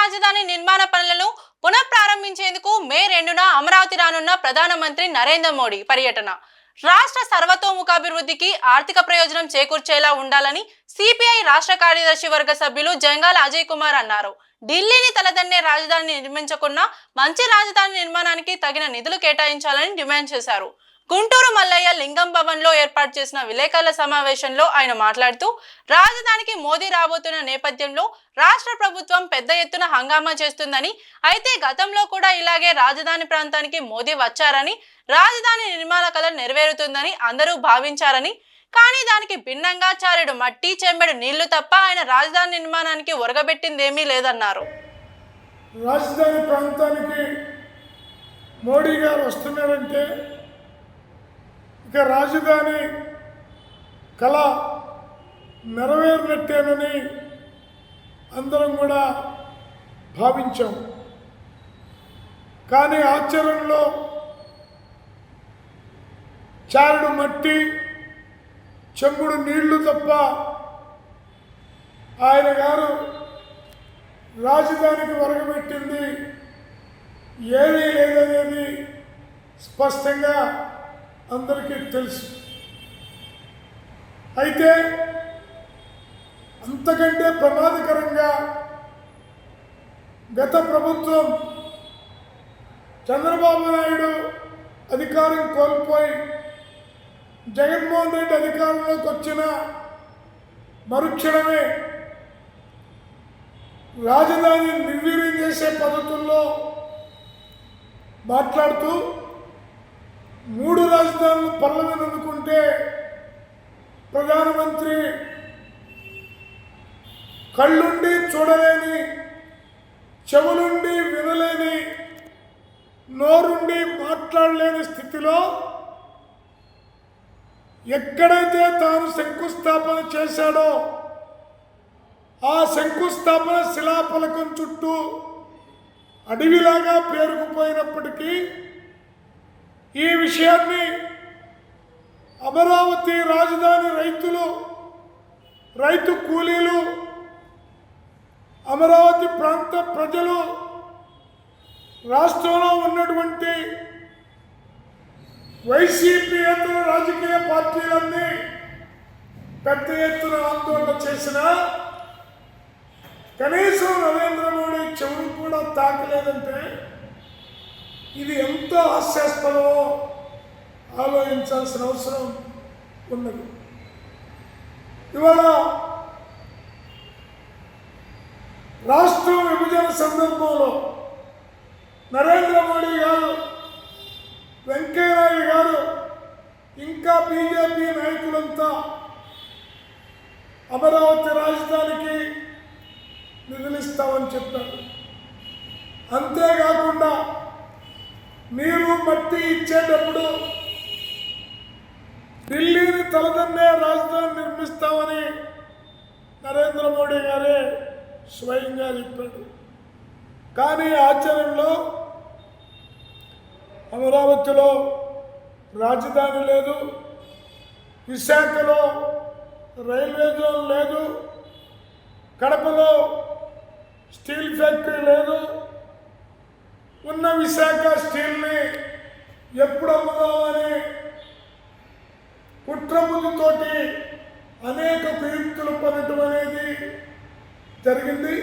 రాజధాని నిర్మాణ పనులను పునఃప్రారంభించేందుకు మే 2న అమరావతి రానున్న ప్రధానమంత్రి నరేంద్ర మోడీ పర్యటన రాష్ట్ర సర్వతోముఖాభివృద్ధికి ఆర్థిక ప్రయోజనం చేకూర్చేలా ఉండాలని సిపిఐ రాష్ట్ర కార్యదర్శి వర్గ సభ్యులు జంగాల అజయ్ కుమార్ అన్నారు. ఢిల్లీని తలదన్నే రాజధాని నిర్మించకుండా మంచి రాజధాని నిర్మాణానికి తగిన నిధులు కేటాయించాలని డిమాండ్ చేశారు. గుంటూరు మల్లయ్య లింగం భవన్ లో ఏర్పాటు చేసిన విలేకరుల సమావేశంలో ఆయన మాట్లాడుతూ రాజధానికి మోదీ రాబోతున్న నేపథ్యంలో రాష్ట్ర ప్రభుత్వం పెద్ద ఎత్తున హంగామా చేస్తుందని, అయితే గతంలో కూడా ఇలాగే రాజధాని ప్రాంతానికి మోదీ వచ్చారని, రాజధాని నిర్మాణ కళ నెరవేరుతుందని అందరూ భావించారని, కానీ దానికి భిన్నంగా చారెడు మట్టి చెంబెడు నీళ్లు తప్ప ఆయన రాజధాని నిర్మాణానికి ఒరగబెట్టిందేమీ లేదన్నారు. రాజధాని ప్రాంతానికి మోడీ గారు వస్తున్నారంటే ఇక రాజధాని కళ నెరవేరినట్టేనని అందరం కూడా భావించాం. కానీ ఆచరణలో చారుడు మట్టి చెంబుడు నీళ్లు తప్ప ఆయన గారు రాజధానికి వరగబెట్టింది ఏమీ లేదనేది స్పష్టంగా అందరికీ తెలుసు. అయితే అంతకంటే ప్రమాదకరంగా గత ప్రభుత్వం చంద్రబాబు నాయుడు అధికారం కోల్పోయి జగన్మోహన్ రెడ్డి అధికారంలోకి వచ్చిన మరుక్షణమే రాజధాని నిర్వీర్యం చేసే పద్ధతుల్లో మాట్లాడుతూ 3 రాజధానులు పల్లవిని అనుకుంటే ప్రధానమంత్రి కళ్ళుండి చూడలేని, చెవులుండి వినలేని, నోరుండి మాట్లాడలేని స్థితిలో ఎక్కడైతే తాను శంకుస్థాపన చేశాడో ఆ శంకుస్థాపన శిలాఫలకం చుట్టూ అడవిలాగా పేరుకుపోయినప్పటికీ ఈ విషయాన్ని అమరావతి రాజధాని రైతులు, రైతు కూలీలు, అమరావతి ప్రాంత ప్రజలు, రాష్ట్రంలో ఉన్నటువంటి వైసీపీయేతర రాజకీయ పార్టీలన్నీ పెద్ద ఎత్తున ఆందోళన చేసిన కనీసం నరేంద్ర మోడీ చెవులు కూడా తాకలేదంటే ఇది ఎంతో హాస్యాస్పదమో ఆలోచించాల్సిన అవసరం ఉన్నది. ఇవాళ రాష్ట్రం విభజన సందర్భంలో నరేంద్ర మోడీ గారు, వెంకయ్యనాయుడు గారు, ఇంకా బీజేపీ నాయకులంతా అమరావతి రాజధానికి నిధులిస్తామని చెప్పారు. అంతేకాకుండా నీరు మట్టి ఇచ్చేటప్పుడు ఢిల్లీని తలదన్నే రాజధాని నిర్మిస్తామని నరేంద్ర మోడీ గారే స్వయంగా చెప్పాడు. కానీ ఆచరణలో అమరావతిలో రాజధాని లేదు, విశాఖలో రైల్వే జోన్ లేదు, కడపలో స్టీల్ ఫ్యాక్టరీ లేదు. ఉన్న విశాఖ స్టీల్ని ఎప్పుడు అమ్ముదామని కుట్రబుద్ధితోటి అనేక కుయుక్తులు పడటం అనేది జరిగింది.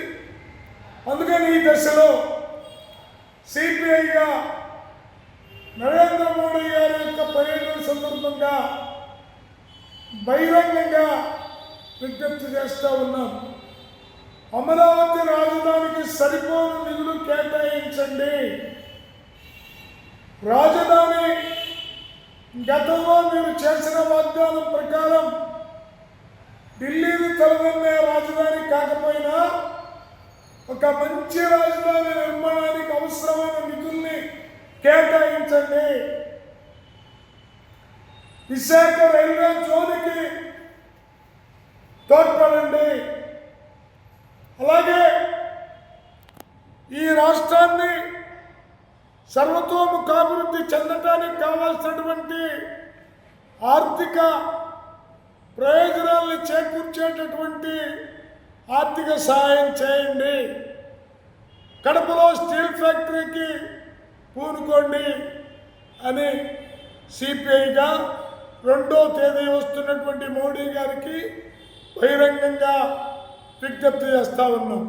అందుకని ఈ దశలో సిపిఐగా నరేంద్ర మోడీ గారి యొక్క పర్యటన సందర్భంగా బహిరంగంగా విజ్ఞప్తి చేస్తూ ఉన్నాం. అమరావతి రాజధానికి సరిపోను నిధులు కేటాయించండి. రాజధాని గతంలో మీరు చేసిన వాగ్దానం ప్రకారం ఢిల్లీని తలదన్నే రాజధాని కాకపోయినా ఒక మంచి రాజధాని నిర్మాణానికి అవసరమైన నిధుల్ని కేటాయించండి. విశాఖ రైల్వే జోన్కి తోడ్పడండి. అలాగే ఈ రాష్ట్రాన్ని సర్వతోముఖాభివృద్ధి చెందడానికి కావాల్సినటువంటి ఆర్థిక ప్రయోజనాల్ని చేకూర్చేటటువంటి ఆర్థిక సహాయం చేయండి. కడపలో స్టీల్ ఫ్యాక్టరీకి పూనుకోండి అని సిపిఐగా 2వ తేదీ వస్తున్నటువంటి మోడీ గారికి బహిరంగంగా విజ్ఞప్తి చేస్తూ ఉన్నాం.